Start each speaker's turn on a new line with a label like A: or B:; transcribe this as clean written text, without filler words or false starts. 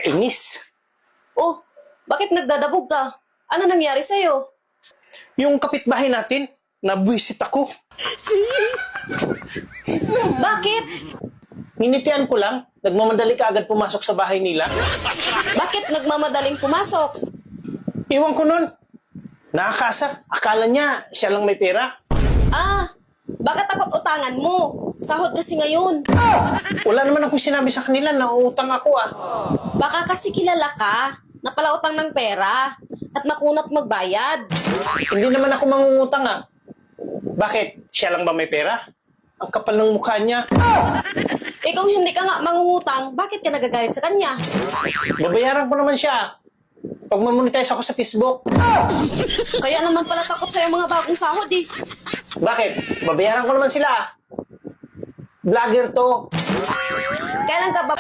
A: nakakainis.
B: Oh, bakit nagdadabog ka? Ano nangyari sa'yo?
A: Yung kapitbahay natin, nabwisit ako.
B: Bakit?
A: Ninitian ko lang, nagmamadali ka agad pumasok sa bahay nila.
B: Bakit nagmamadaling pumasok?
A: Iwan ko nun. Nakakasa, akala niya siya lang may pera.
B: Ah, baka takot utangan mo. Sahod kasi ngayon.
A: Wala naman akong sinabi sa kanila na uutang ako ah.
B: Baka kasi kilala ka na palautang ng pera at makunat magbayad.
A: Hindi naman ako mangungutang ah. Bakit? Siya lang ba may pera? Ang kapal ng mukha niya.
B: Eh kung hindi ka nga mangungutang, bakit ka nagagalit sa kanya?
A: Babayaran ko naman siya. Pag mamonetize ako sa Facebook.
B: Kaya naman pala takot sa'yo mga bagong sahod eh.
A: Bakit? Babayaran ko naman sila. Vlogger to.
B: Kailan ka ba